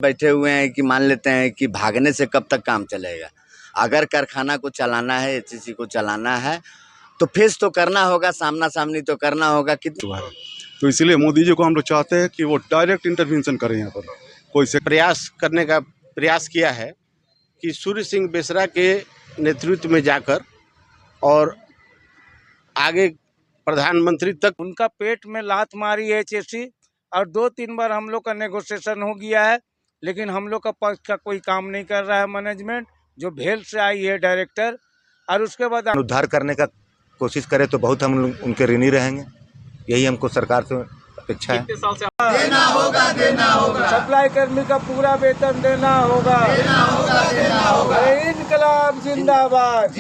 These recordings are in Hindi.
बैठे हुए हैं कि मान लेते हैं कि भागने से कब तक काम चलेगा। अगर कारखाना को चलाना है, एचईसी को चलाना है तो फेस तो करना होगा, सामना सामनी तो करना होगा। कितना तो इसलिए मोदी जी को हम लोग चाहते हैं कि वो डायरेक्ट इंटरवेंशन करें यहाँ पर। कोई से प्रयास करने का प्रयास किया है कि सूर्य सिंह बेसरा के नेतृत्व में जाकर और आगे प्रधानमंत्री तक उनका पेट में लात मारी है एचएससी, और 2-3 बार हम लोग का नेगोशिएशन हो गया है, लेकिन हम लोग का पक्ष का कोई काम नहीं कर रहा है मैनेजमेंट, जो भेल से आई है डायरेक्टर। और उसके बाद उद्धार करने का कोशिश करें तो बहुत हम उनके ऋणी रहेंगे। यही हमको सरकार से अपेक्षा है। देना होगा सप्लाई कर्मी का पूरा वेतन देना होगा। इनकलाब जिंदाबाद,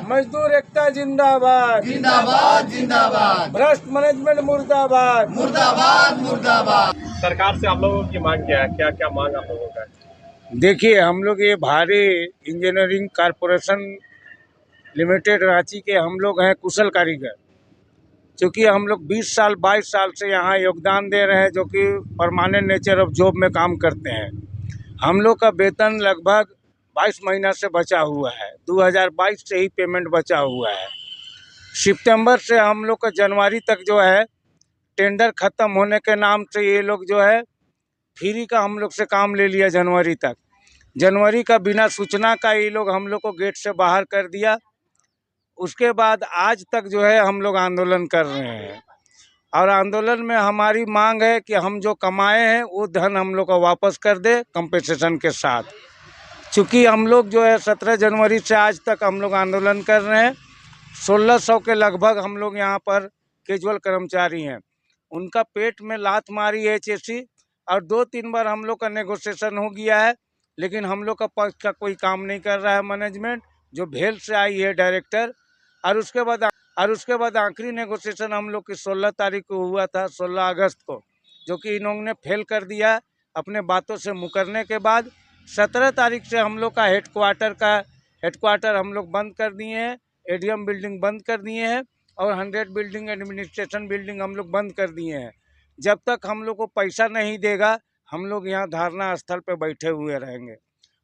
मजदूर एकता जिंदाबाद, भ्रष्ट मैनेजमेंट मुर्दाबाद। सरकार से आप लोगों की मांग क्या है? क्या क्या मांग आप लोगों का है? देखिए, हम लोग ये भारी इंजीनियरिंग कारपोरेशन लिमिटेड रांची के हम लोग हैं कुशल कारीगर। चूँकि हम लोग 20 साल 22 साल से यहाँ योगदान दे रहे हैं, जो कि परमानेंट नेचर ऑफ जॉब में काम करते हैं। हम लोग का वेतन लगभग 22 महीना से बचा हुआ है। 2022 से ही पेमेंट बचा हुआ है। सितंबर से हम लोग का जनवरी तक जो है टेंडर ख़त्म होने के नाम से ये लोग जो है फ्री का हम लोग से काम ले लिया। जनवरी तक, जनवरी का बिना सूचना का ये लोग हम लोग को गेट से बाहर कर दिया। उसके बाद आज तक जो है हम लोग आंदोलन कर रहे हैं, और आंदोलन में हमारी मांग है कि हम जो कमाए हैं वो धन हम लोग को वापस कर दे कंपनसेशन के साथ। चूँकि हम लोग जो है 17 जनवरी से आज तक हम लोग आंदोलन कर रहे हैं। 1600 के लगभग हम लोग यहाँ पर कैजुअल कर्मचारी हैं। उनका पेट में लात मारी है एचएससी, और 2-3 बार हम लोग का नेगोशिएशन हो गया है, लेकिन हम लोग का पक्ष का कोई काम नहीं कर रहा है मैनेजमेंट, जो भेल से आई है डायरेक्टर। और उसके बाद आखिरी नेगोशिएशन हम लोग की 16 तारीख को हुआ था, 16 अगस्त को, जो कि इन्होंने फेल कर दिया अपने बातों से मुकरने के बाद। 17 तारीख से हम लोग का हेडक्वार्टर हम लोग बंद कर दिए हैं, एडीएम बिल्डिंग बंद कर दिए हैं, और 100 बिल्डिंग एडमिनिस्ट्रेशन बिल्डिंग हम लोग बंद कर दिए हैं। जब तक हम लोग को पैसा नहीं देगा, हम लोग यहाँ धरना स्थल पे बैठे हुए रहेंगे।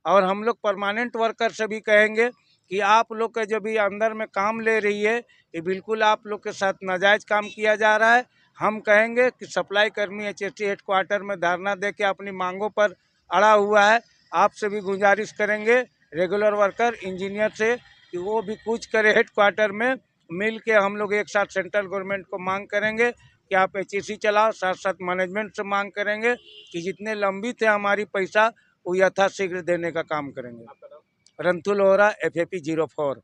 और हम लोग परमानेंट वर्कर से भी कहेंगे कि आप लोग का जो भी अंदर में काम ले रही है, ये बिल्कुल आप लोग के साथ नाजायज़ काम किया जा रहा है। हम कहेंगे कि सप्लाई कर्मी एचएससी हेडक्वार्टर में धरना दे के अपनी मांगों पर अड़ा हुआ है। आपसे भी गुजारिश करेंगे रेगुलर वर्कर इंजीनियर से कि वो भी कुछ करे। हेडक्वार्टर में मिल के हम लोग एक साथ सेंट्रल गवर्नमेंट को मांग करेंगे कि आप एचएससी चलाओ। साथ साथ मैनेजमेंट से मांग करेंगे कि जितने लंबित है हमारी पैसा वो यथाशीघ्र देने का काम करेंगे। रंतु लोहरा, FAP 04।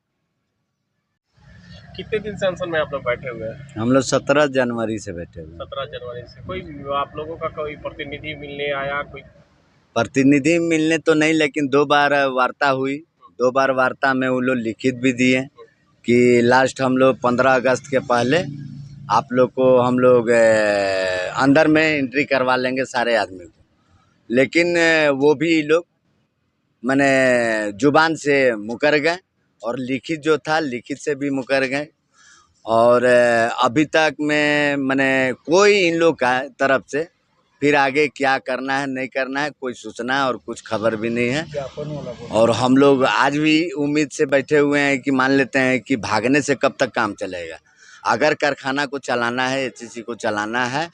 कितने दिन से अनशन में आप लोग बैठे हुए हैं? हम लोग 17 जनवरी से बैठे हुए हैं। 17 जनवरी से। कोई आप लोगों का कोई प्रतिनिधि मिलने आया? कोई प्रतिनिधि मिलने तो नहीं, लेकिन 2 बार वार्ता हुई। 2 बार वार्ता में वो लोग लिखित भी दिए कि लास्ट हम लोग 15 अगस्त के पहले आप लोग को हम लोग अंदर में एंट्री करवा लेंगे सारे आदमी को। लेकिन वो भी लोग माने जुबान से मुकर गए, और लिखित जो था लिखित से भी मुकर गए। और अभी तक में माने कोई इन लोग का तरफ से फिर आगे क्या करना है नहीं करना है कोई सूचना और कुछ खबर भी नहीं है। और हम लोग आज भी उम्मीद से बैठे हुए हैं कि मान लेते हैं कि भागने से कब तक काम चलेगा। अगर कारखाना को चलाना है, एचईसी को चलाना है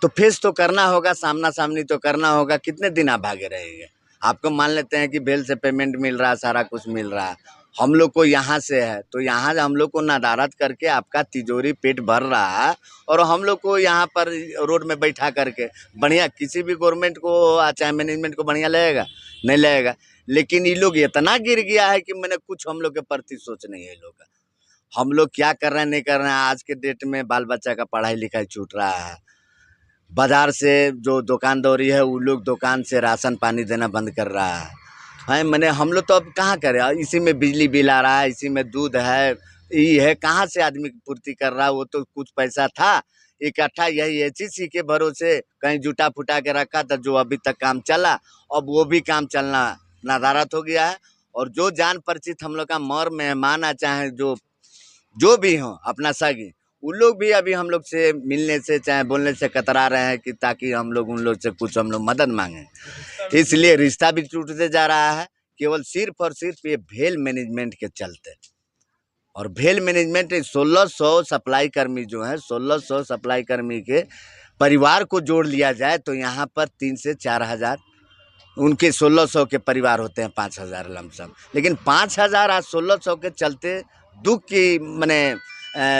तो फेस तो करना होगा, सामना सामनी तो करना होगा। कितने दिन आप भागे रहेंगे? आपको मान लेते हैं कि बेल से पेमेंट मिल रहा है, सारा कुछ मिल रहा है, हम लोग को यहाँ से है तो यहाँ हम लोग को नदारत करके आपका तिजोरी पेट भर रहा है, और हम लोग को यहाँ पर रोड में बैठा करके बढ़िया किसी भी गवर्नमेंट को चाहे मैनेजमेंट को बढ़िया लगेगा? नहीं लगेगा। लेकिन ये लोग इतना गिर गया है कि मैंने कुछ हम लोग के प्रति सोच नहीं है। लोग हम लोग क्या कर रहे हैं नहीं कर रहे हैं। आज के डेट में बाल बच्चा का पढ़ाई लिखाई छूट रहा है। बाजार से जो दुकानदारी है वो लोग दुकान से राशन पानी देना बंद कर रहा है। मैंने हम लोग तो अब कहाँ करें? इसी में बिजली बिल आ रहा है, इसी में दूध है, ये है, कहाँ से आदमी की पूर्ति कर रहा है? वो तो कुछ पैसा था इकट्ठा, यही एचईसी के भरोसे कहीं जुटा फुटा के रखा था, जो अभी तक काम चला। अब वो भी काम चलना नदारत हो गया है। और जो जान परिचित हम लोग का मर मेहमान आ चाहे जो भी हो अपना सगी, उन लोग भी अभी हम लोग से मिलने से चाहे बोलने से कतरा रहे हैं कि ताकि हम लोग उन लोग से कुछ हम लोग मदद मांगे, इसलिए रिश्ता भी टूटते जा रहा है केवल सिर्फ और सिर्फ ये भेल मैनेजमेंट के चलते। और भेल मैनेजमेंट 1600 सप्लाई कर्मी जो है 1600 सप्लाई कर्मी के परिवार को जोड़ लिया जाए तो यहाँ पर 3 से 4 हज़ार उनके 1600 के परिवार होते हैं 5000 लमसम, लेकिन 5000 आज 1600 के चलते दुख की मने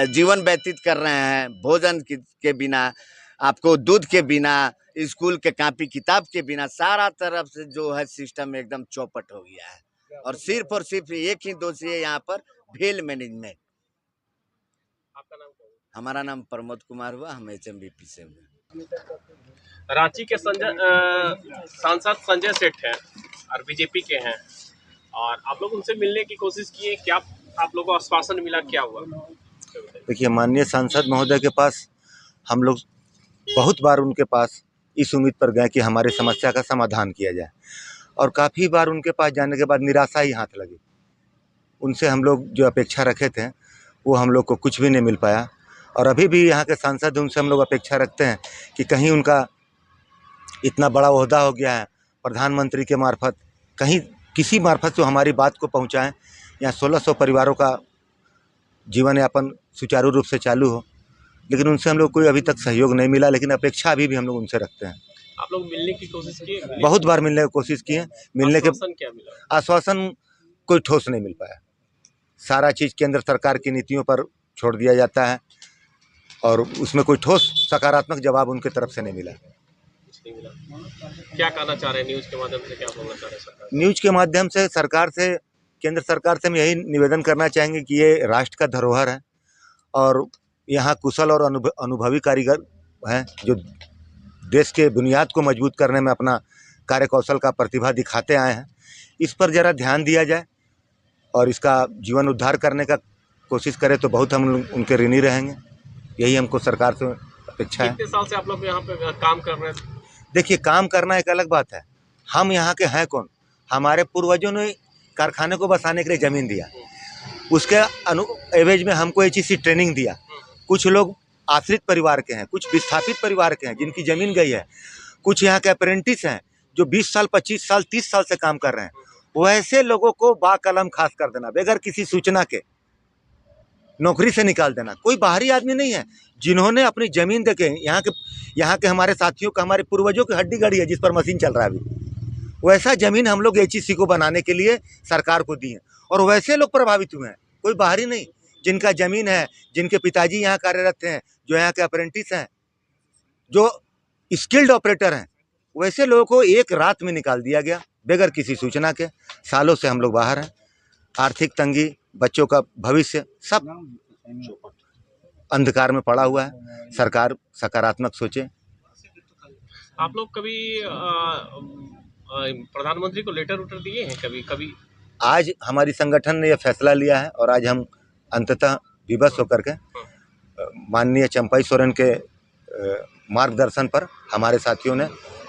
जीवन व्यतीत कर रहे हैं। भोजन के बिना, आपको दूध के बिना, स्कूल के कॉपी किताब के बिना, सारा तरफ से जो है सिस्टम एकदम चौपट हो गया है। और सिर्फ एक ही दोषी है यहाँ पर, भेल मैनेजमेंट। आपका नाम क्या है? हमारा नाम प्रमोद कुमार हुआ, हम HMBP से हुए। रांची के सांसद संजय सेठ हैं और बीजेपी के हैं, और आप लोग उनसे मिलने की कोशिश किए, क्या आप लोगों को आश्वासन मिला, क्या हुआ? देखिए, माननीय सांसद महोदय के पास हम लोग बहुत बार उनके पास इस उम्मीद पर गए कि हमारी समस्या का समाधान किया जाए, और काफ़ी बार उनके पास जाने के बाद निराशा ही हाथ लगी। उनसे हम लोग जो अपेक्षा रखे थे वो हम लोग को कुछ भी नहीं मिल पाया, और अभी भी यहाँ के सांसद उनसे हम लोग अपेक्षा रखते हैं कि कहीं उनका इतना बड़ा ओहदा हो गया है प्रधानमंत्री के मार्फत, कहीं किसी मार्फत से हमारी बात को पहुँचाएँ, यहाँ 1600 परिवारों का जीवन यापन सुचारू रूप से चालू हो। लेकिन उनसे हम लोग कोई अभी तक सहयोग नहीं मिला, लेकिन अपेक्षा अभी भी हम लोग उनसे रखते हैं। आप लोग मिलने की कोशिश किए? बहुत बार मिलने की कोशिश किए, मिलने के आश्वासन क्या मिला? आश्वासन कोई ठोस नहीं मिल पाया। सारा चीज़ केंद्र सरकार की नीतियों पर छोड़ दिया जाता है, और उसमें कोई ठोस सकारात्मक जवाब उनके तरफ से नहीं मिला। नहीं मिला। क्या कहना चाह रहे हैं न्यूज़ के माध्यम से, क्या बोलना चाह रहे हैं सरकार? न्यूज़ के माध्यम से सरकार से, केंद्र सरकार से हम यही निवेदन करना चाहेंगे कि ये राष्ट्र का धरोहर है, और यहाँ कुशल और अनुभवी कारीगर हैं जो देश के बुनियाद को मजबूत करने में अपना कार्यकौशल का प्रतिभा दिखाते आए हैं। इस पर ज़रा ध्यान दिया जाए और इसका जीवन उद्धार करने का कोशिश करें तो बहुत हम उनके ऋणी रहेंगे। यही हमको सरकार से अपेक्षा है। कितने साल से आप लोग यहाँ पे काम कर रहे हैं? देखिए, काम करना एक अलग बात है, हम यहाँ के हैं कौन? हमारे पूर्वजों ने कारखाने को बसाने के लिए ज़मीन दिया, उसके एवज में हमको एक चीज़ की ट्रेनिंग दिया। कुछ लोग आश्रित परिवार के हैं, कुछ विस्थापित परिवार के हैं जिनकी ज़मीन गई है, कुछ यहाँ के अप्रेंटिस हैं जो 20 साल 25 साल 30 साल से काम कर रहे हैं। वैसे लोगों को बाकलम खास कर देना, बगैर किसी सूचना के नौकरी से निकाल देना, कोई बाहरी आदमी नहीं है, जिन्होंने अपनी ज़मीन देके यहाँ के हमारे साथियों का, हमारे पूर्वजों की हड्डी गड़ी है जिस पर मशीन चल रहा है अभी, वैसा ज़मीन हम लोग HEC को बनाने के लिए सरकार को दी है, और वैसे लोग प्रभावित हुए हैं, कोई बाहरी नहीं। जिनका ज़मीन है, जिनके पिताजी यहाँ कार्यरत हैं, जो यहाँ के अप्रेंटिस हैं, जो स्किल्ड ऑपरेटर हैं, वैसे लोगों को एक रात में निकाल दिया गया बगैर किसी सूचना के। सालों से हम लोग बाहर हैं, आर्थिक तंगी, बच्चों का भविष्य सब अंधकार में पड़ा हुआ है। सरकार सकारात्मक सोचे। आप लोग कभी प्रधानमंत्री को लेटर उटर दिए हैं कभी? आज हमारी संगठन ने यह फैसला लिया है, और आज हम अंततः विवश होकर के माननीय चंपाई सोरेन के मार्गदर्शन पर हमारे साथियों ने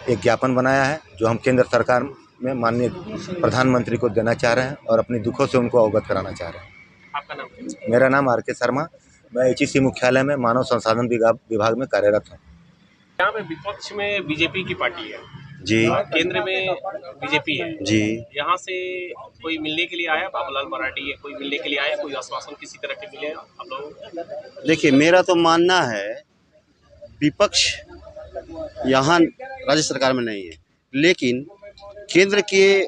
एक ज्ञापन बनाया है, जो हम केंद्र सरकार में माननीय प्रधानमंत्री को देना चाह रहे हैं और अपनी दुखों से उनको अवगत कराना चाह रहे हैं। आपका नाम क्या है? मेरा नाम RK शर्मा, मैं HEC मुख्यालय में मानव संसाधन विभाग में कार्यरत हूँ। यहाँ पे विपक्ष में बीजेपी की पार्टी है जी केंद्र में बीजेपी है जी। यहाँ से कोई मिलने के लिए आया? बाबूलाल मरांडी है, कोई मिलने के लिए आया? कोई आश्वासन किसी तरह के मिले आप लोग? देखिए, मेरा तो मानना है विपक्ष यहाँ राज्य सरकार में नहीं है, लेकिन केंद्र के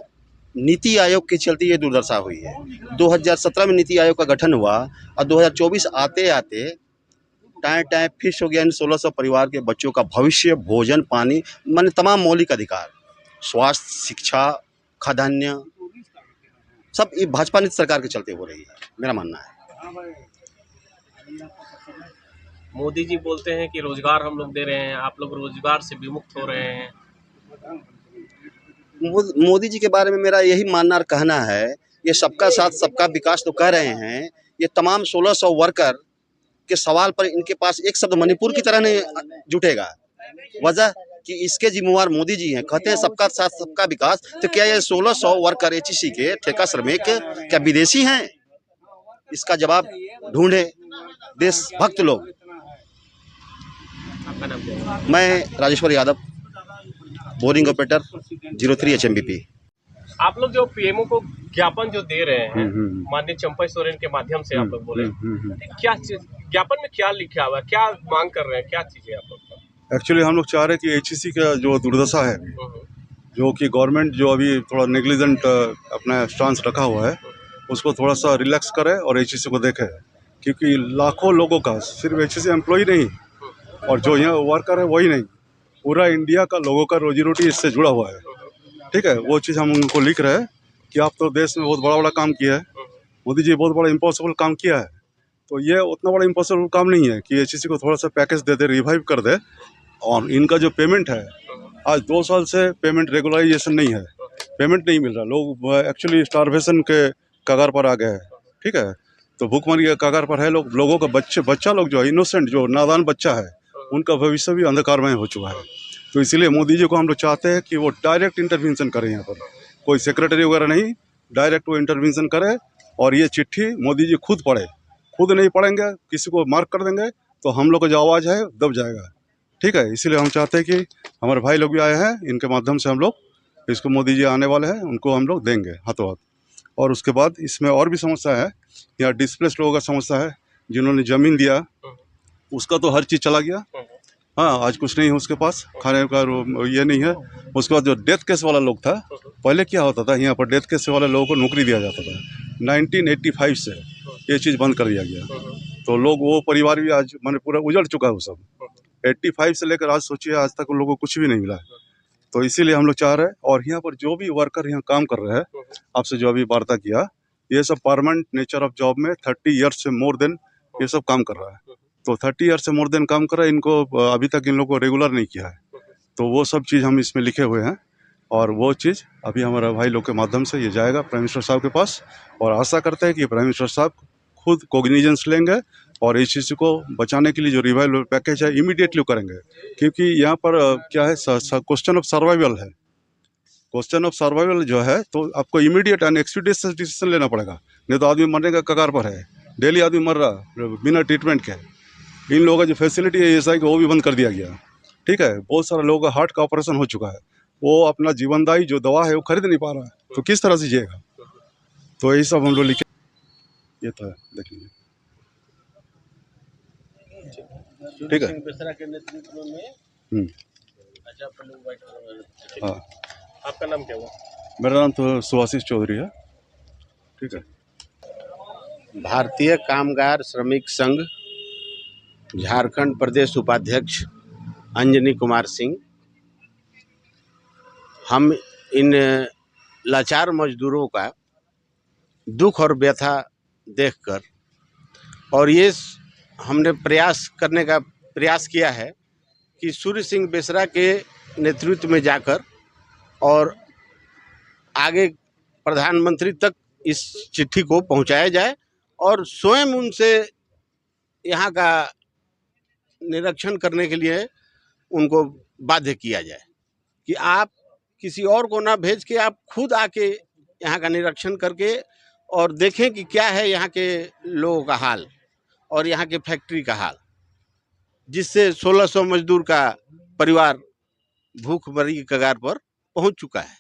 नीति आयोग के चलते ये दुर्दशा हुई है। 2017 में नीति आयोग का गठन हुआ और 2024 आते आते टाइम फिक्स हो गया इन 1600 परिवार के बच्चों का भविष्य, भोजन, पानी, माने तमाम मौलिक अधिकार, स्वास्थ्य, शिक्षा, खाद्यान्न, सब ये भाजपा नीति सरकार के चलते हो रही है, मेरा मानना है। मोदी जी बोलते हैं कि रोजगार हम लोग दे रहे हैं, आप लोग रोजगार से विमुक्त हो रहे हैं। मोदी जी के बारे में मेरा यही मानना और कहना है, ये सबका साथ सबका विकास तो कह रहे हैं, ये तमाम 1600 वर्कर के सवाल पर इनके पास एक शब्द मणिपुर की तरह नहीं जुटेगा। वजह कि इसके जिम्मेवार मोदी जी हैं, कहते हैं सबका साथ सबका विकास, तो क्या ये 1600 वर्कर HEC के ठेका श्रमिक क्या विदेशी हैं? इसका जवाब ढूंढे देशभक्त लोग। आपका नाम क्या है? मैं Rajeshwar Yadav, boring operator 03 HMBP। आप लोग जो पीएमओ को ज्ञापन जो दे रहे हैं माननीय चंपा सोरेन के माध्यम से आप लोग बोले, क्या चीज ज्ञापन में क्या लिखा हुआ है, क्या मांग कर रहे हैं, क्या चीजें आप लोग? एक्चुअली हम लोग चाह रहे हैं कि HEC का जो दुर्दशा है, जो कि गवर्नमेंट जो अभी थोड़ा नेग्लिजेंट अपना स्टांस रखा हुआ है, उसको थोड़ा सा रिलैक्स करे और HEC को देखे, क्योंकि लाखों लोगों का, सिर्फ HEC एम्प्लॉय नहीं और जो यहाँ वर्कर है वही नहीं, पूरा इंडिया का लोगों का रोजी रोटी इससे जुड़ा हुआ है। ठीक है, वो चीज़ हम उनको लिख रहे हैं कि आप तो देश में बहुत बड़ा बड़ा काम किया है, मोदी जी बहुत बड़ा इम्पॉसिबल काम किया है, तो ये उतना बड़ा इम्पॉसिबल काम नहीं है कि HEC को थोड़ा सा पैकेज दे दे, रिवाइव कर दे। और इनका जो पेमेंट है, आज 2 साल से पेमेंट रेगुलराइजेशन नहीं है, पेमेंट नहीं मिल रहा, लोग एक्चुअली स्टारवेशन के कगार पर आ गए हैं। ठीक है, तो भूखमरी के कगार पर है लोग, लोगों का बच्चा लोग जो है, इनोसेंट जो नादान बच्चा है, उनका भविष्य भी अंधकारमय हो चुका है। तो इसीलिए मोदी जी को हम लोग चाहते हैं कि वो डायरेक्ट इंटरवेंशन करें, यहाँ पर कोई सेक्रेटरी वगैरह नहीं, डायरेक्ट वो इंटरवेंशन करे और ये चिट्ठी मोदी जी खुद पढ़े। खुद नहीं पढ़ेंगे, किसी को मार्क कर देंगे तो हम लोग का जो आवाज़ है दब जाएगा। ठीक है, इसीलिए हम चाहते हैं कि हमारे भाई लोग भी आए हैं, इनके माध्यम से हम लोग इसको, मोदी जी आने वाले हैं, उनको हम लोग देंगे हाथों हाथ। और उसके बाद इसमें और भी समस्या है, यहाँ डिस्प्लेस लोगों का समस्या है, जिन्होंने ज़मीन दिया उसका तो हर चीज़ चला गया। हाँ, आज कुछ नहीं है उसके पास, खाने का ये नहीं है। उसके बाद जो डेथ केस वाला लोग था, पहले क्या होता था, यहाँ पर डेथ केस वाले लोगों को नौकरी दिया जाता था। 1985 से ये चीज़ बंद कर दिया गया, तो लोग, वो परिवार भी आज मैंने पूरा उजड़ चुका है वो सब। 85 से लेकर आज सोचिए, आज तक उन लोगों को कुछ भी नहीं मिला है। तो इसीलिए हम लोग चाह रहे हैं, और यहाँ पर जो भी वर्कर यहाँ काम कर रहे हैं, आपसे जो अभी वार्ता किया, ये सब परमानेंट नेचर ऑफ जॉब में 30 ईयर्स से मोर देन ये सब काम कर रहा है। तो 30 ईयर्स से मोर देन काम कर रहा है, इनको अभी तक इन लोगों को रेगुलर नहीं किया है। तो वो सब चीज़ हम इसमें लिखे हुए हैं, और वो चीज़ अभी हमारा भाई लोग के माध्यम से ये जाएगा प्राइम मिनिस्टर साहब के पास, और आशा करते हैं कि प्राइम मिनिस्टर साहब खुद कोग्निजेंस लेंगे और HEC को बचाने के लिए जो रिवाइवल पैकेज है इमीडिएटली करेंगे। क्योंकि यहाँ पर क्या है, क्वेश्चन ऑफ सर्वाइवल है। क्वेश्चन ऑफ सर्वाइवल जो है, तो आपको इमीडिएट एंड एक्सपीडियस डिसीजन लेना पड़ेगा, नहीं तो आदमी मरने का कगार पर है। डेली आदमी मर रहा बिना ट्रीटमेंट के। इन लोगों का जो फैसिलिटी है ESI की, वो भी बंद कर दिया गया। ठीक है, बहुत सारे लोगों का हार्ट का ऑपरेशन हो चुका है, वो अपना जीवनदायी जो दवा है वो खरीद नहीं पा रहा है, तो किस तरह से जिएगा। तो यही सब हम लोग लिखे, ये था, देख लीजिए। ठीक है, के नेतृत्व में हाँ, आपका नाम क्या हुआ? मेरा नाम तो सुभाषिष चौधरी है। ठीक है, भारतीय कामगार श्रमिक संघ झारखंड प्रदेश उपाध्यक्ष अंजनी कुमार सिंह। हम इन लाचार मजदूरों का दुख और व्यथा देखकर, और ये हमने प्रयास किया है कि सूर्य सिंह बेसरा के नेतृत्व में जाकर और आगे प्रधानमंत्री तक इस चिट्ठी को पहुंचाया जाए, और स्वयं उनसे यहाँ का निरीक्षण करने के लिए उनको बाध्य किया जाए कि आप किसी और को ना भेज के आप खुद आके यहाँ का निरीक्षण करके और देखें कि क्या है यहाँ के लोगों का हाल और यहाँ के फैक्ट्री का हाल, जिससे 1600 मजदूर का परिवार भूखमरी की कगार पर पहुंच चुका है।